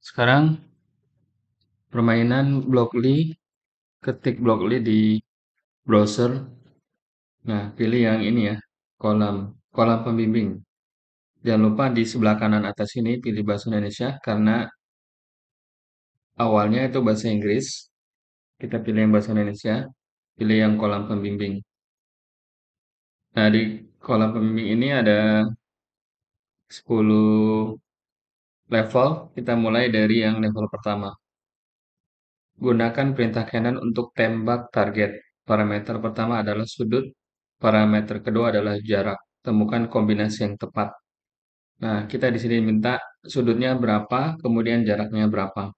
Sekarang permainan Blockly, ketik Blockly di browser. Nah, pilih yang ini ya, kolam kolam pembimbing. Jangan lupa di sebelah kanan atas ini pilih bahasa Indonesia karena awalnya itu bahasa Inggris. Kita pilih yang bahasa Indonesia, pilih yang kolam pembimbing. Nah, di kolam pembimbing ini ada 10 level. Kita mulai dari yang level pertama. Gunakan perintah Canon untuk tembak target. Parameter pertama adalah sudut, parameter kedua adalah jarak. Temukan kombinasi yang tepat. Nah, kita di sini minta sudutnya berapa, kemudian jaraknya berapa.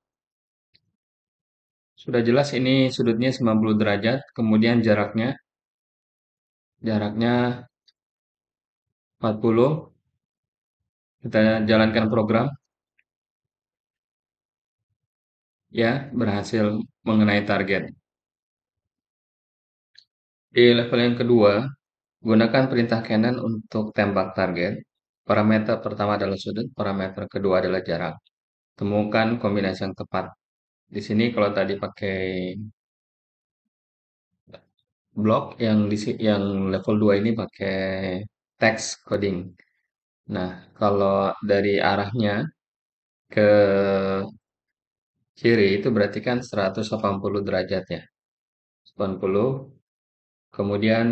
Sudah jelas ini sudutnya 90 derajat, kemudian jaraknya 40. Kita jalankan program, ya, berhasil mengenai target. Di level yang kedua, gunakan perintah Canon untuk tembak target. Parameter pertama adalah sudut, parameter kedua adalah jarak. Temukan kombinasi yang tepat. Di sini kalau tadi pakai blok, yang level 2 ini pakai text coding. Nah, kalau dari arahnya ke kiri itu berarti kan 180 derajat ya. 80, kemudian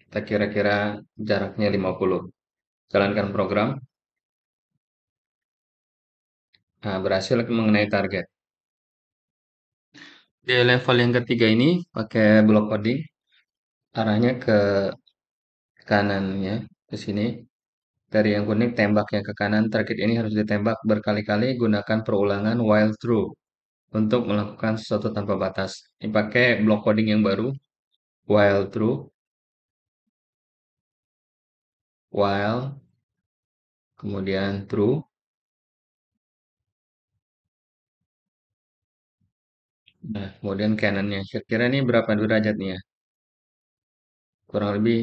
kita kira-kira jaraknya 50. Jalankan program. Nah, berhasil mengenai target. Di level yang ketiga ini pakai block coding, arahnya ke kanan ya, ke sini. Dari yang kuning tembak yang ke kanan, target ini harus ditembak berkali-kali, gunakan perulangan while through untuk melakukan sesuatu tanpa batas. Ini pakai block coding yang baru, while through, while, kemudian through. Nah, kemudian kanannya. Kira-kira ini berapa derajat nih ya? Kurang lebih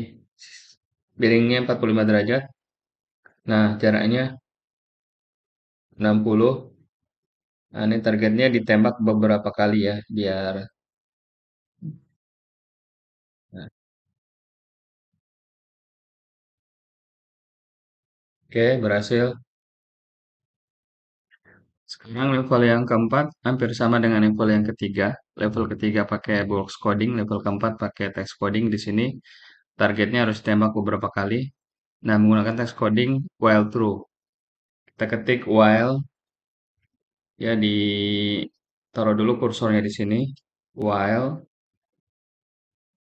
miringnya 45 derajat. Nah, jaraknya 60. Nah, ini targetnya ditembak beberapa kali ya, biar. Nah, oke, berhasil. Sekarang level yang keempat hampir sama dengan level yang ketiga. Level ketiga pakai box coding, level keempat pakai text coding. Di sini targetnya harus tembak beberapa kali. Nah, menggunakan text coding while true. Kita ketik while, ya di taruh dulu kursornya di sini. While,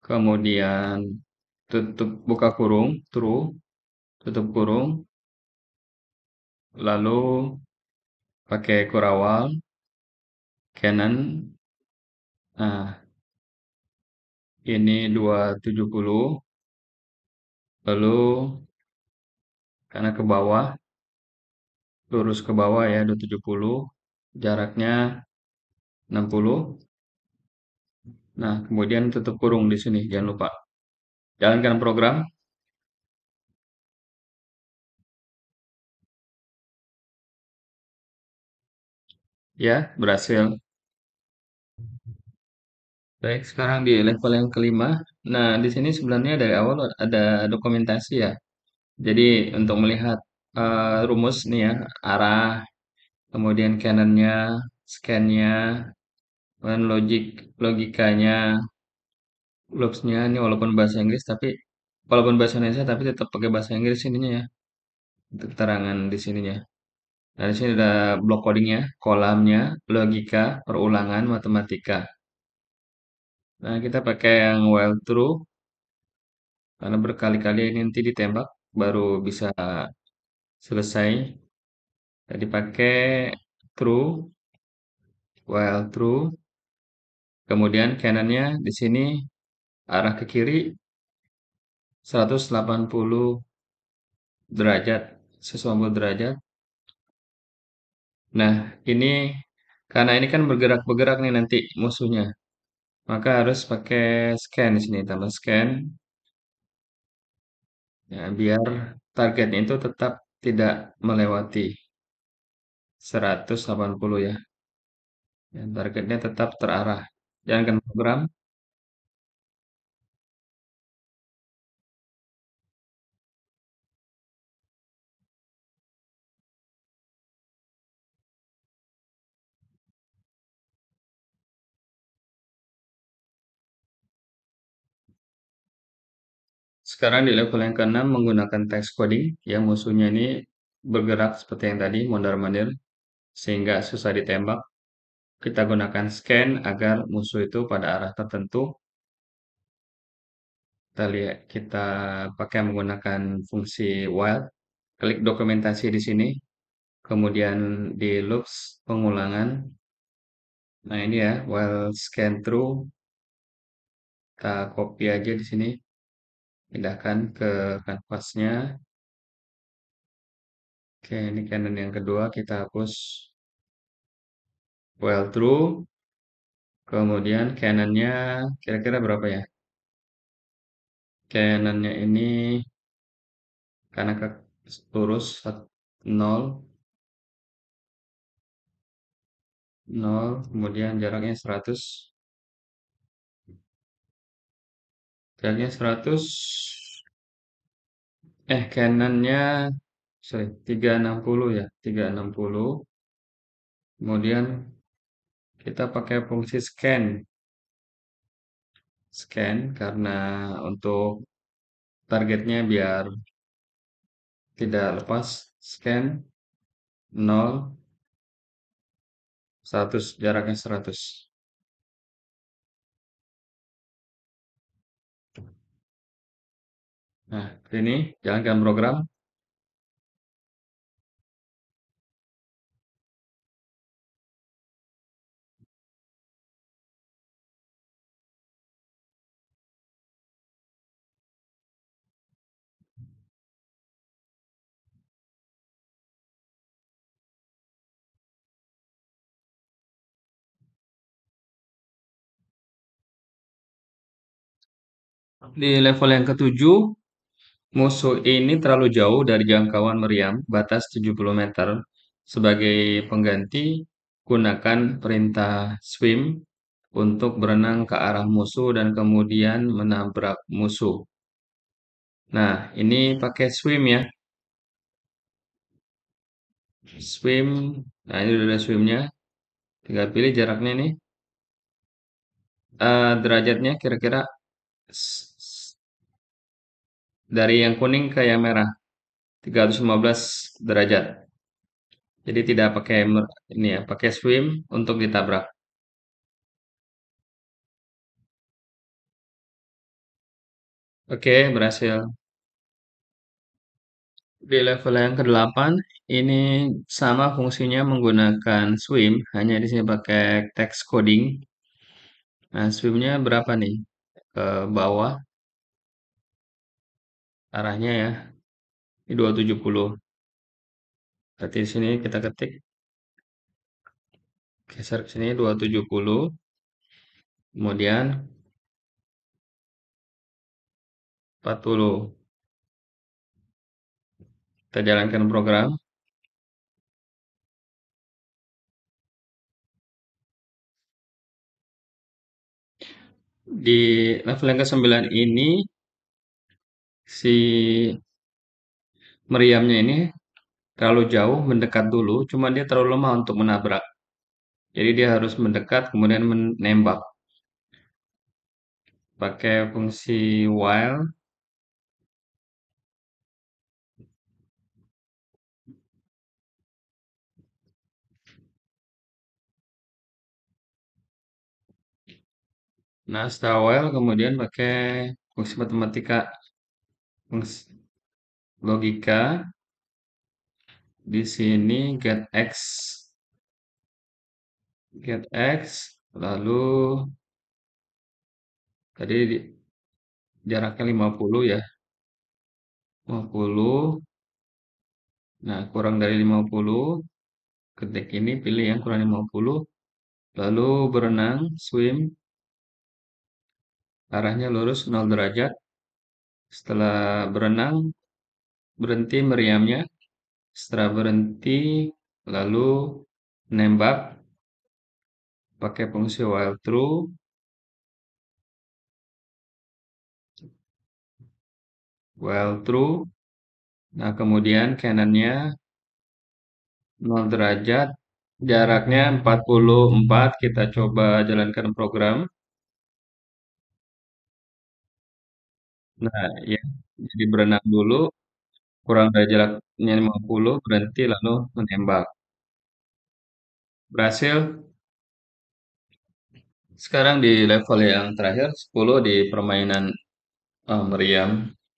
kemudian tutup buka kurung, true, tutup kurung, lalu pakai kurawal, Canon. Nah, ini 270, lalu karena ke bawah, lurus ke bawah ya 270, jaraknya 60. Nah, kemudian tutup kurung di sini, jangan lupa. Jalankan program, ya, berhasil. Baik, sekarang di level yang kelima. Nah, di sini sebenarnya dari awal ada dokumentasi ya. Jadi untuk melihat rumus nih ya, arah, kemudian canonnya, scan-nya, kemudian logikanya, loops-nya ini walaupun bahasa Inggris tapi walaupun bahasa Indonesia tapi tetap pakai bahasa Inggris ininya ya, untuk keterangan di sininya. Nah, di sini ada blok codingnya, kolamnya, logika, perulangan, matematika. Nah, kita pakai yang while true karena berkali-kali ini nanti ditembak baru bisa selesai. Jadi pakai true, while true, kemudian kanannya di sini arah ke kiri 180 derajat, 180 derajat. Nah, ini karena ini kan bergerak-bergerak nih nanti musuhnya, maka harus pakai scan di sini, tambah scan, ya, biar targetnya itu tetap tidak melewati. 180 ya. Ya, targetnya tetap terarah. Jangan kena program. Sekarang di level yang keenam menggunakan text coding, ya musuhnya ini bergerak seperti yang tadi, mondar-mandir, sehingga susah ditembak. Kita gunakan scan agar musuh itu pada arah tertentu. Kita lihat, kita pakai menggunakan fungsi while. Klik dokumentasi di sini, kemudian di loops pengulangan. Nah ini ya, while scan through, kita copy aja di sini, pindahkan ke kanvasnya. Oke, ini Canon yang kedua, kita hapus while through. Kemudian Canon-nya kira-kira berapa ya? Canon-nya ini karena lurus 0, 0, kemudian jaraknya 100. Jaraknya 100. Canon-nya sorry, 360 ya, 360. Kemudian kita pakai fungsi scan. Scan karena untuk targetnya biar tidak lepas. Scan 0, 100, jaraknya 100. Nah, ini jalankan program. Di level yang ketujuh, musuh ini terlalu jauh dari jangkauan meriam, batas 70 meter. Sebagai pengganti, gunakan perintah swim untuk berenang ke arah musuh dan kemudian menabrak musuh. Nah, ini pakai swim ya. Swim. Nah, ini udah ada swimnya. Tinggal pilih jaraknya nih. Derajatnya kira-kira dari yang kuning ke yang merah. 315 derajat. Jadi tidak pakai ini ya, pakai swim untuk ditabrak. Oke, berhasil. Di level yang ke-8 ini sama fungsinya menggunakan swim, hanya di sini pakai text coding. Nah, swimnya berapa nih? Ke bawah arahnya ya. Ini 270. Berarti di sini kita ketik geser ke sini 270. Kemudian 40. Kita jalankan program. Di level yang ke-9 ini si meriamnya ini terlalu jauh mendekat dulu, cuma dia terlalu lemah untuk menabrak. Jadi dia harus mendekat kemudian menembak. Pakai fungsi while. Nah, setelah while kemudian pakai fungsi matematika, fungsi logika. Di sini get x, lalu tadi jaraknya 50 ya. 50. Nah, kurang dari 50, ketik ini pilih yang kurang 50. Lalu berenang, swim, arahnya lurus 0 derajat. Setelah berenang, berhenti meriamnya. Setelah berhenti, lalu nembak pakai fungsi while true, while true. Nah, kemudian canonnya 0 derajat, jaraknya 44, kita coba jalankan program. Nah, ya, jadi berenang dulu, kurang dari jaraknya 50, berhenti lalu menembak. Berhasil. Sekarang di level yang terakhir, 10 di permainan meriam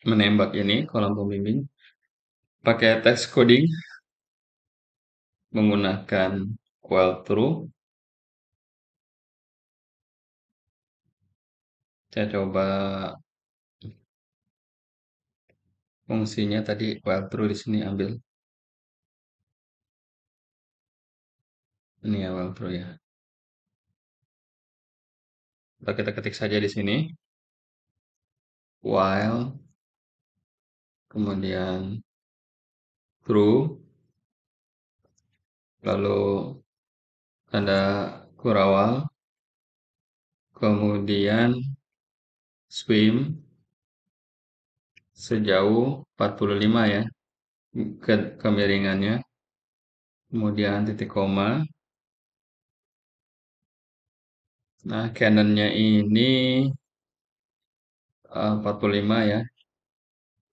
menembak ini, kolom pembimbing. Pakai text coding menggunakan while true. Saya coba fungsinya tadi while true di sini ambil. Ini ya while true ya. Kita ketik saja di sini. While, kemudian true, lalu tanda kurawal, kemudian swim sejauh 45 ya kemiringannya, kemudian titik koma. Nah, canonnya ini 45 ya.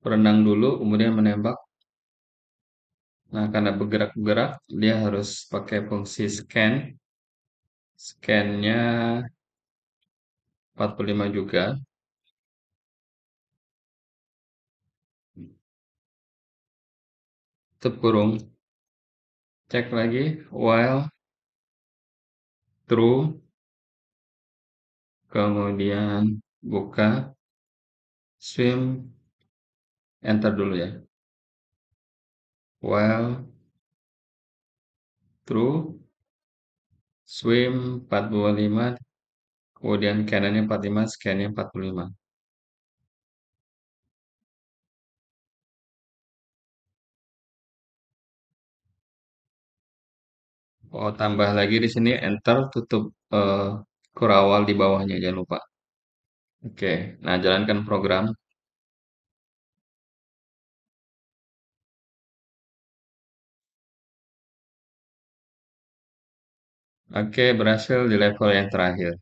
Berenang dulu, kemudian menembak. Nah, karena bergerak-gerak, dia harus pakai fungsi scan. Scan-nya 45 juga. Tutup kurung. Cek lagi, while true, kemudian buka, swim, enter dulu ya. While true, swim 45, kemudian canonnya 45, scan-nya 45. Oh, tambah lagi di sini enter, tutup kurawal di bawahnya, jangan lupa. Oke, nah jalankan program. Oke, berhasil di level yang terakhir.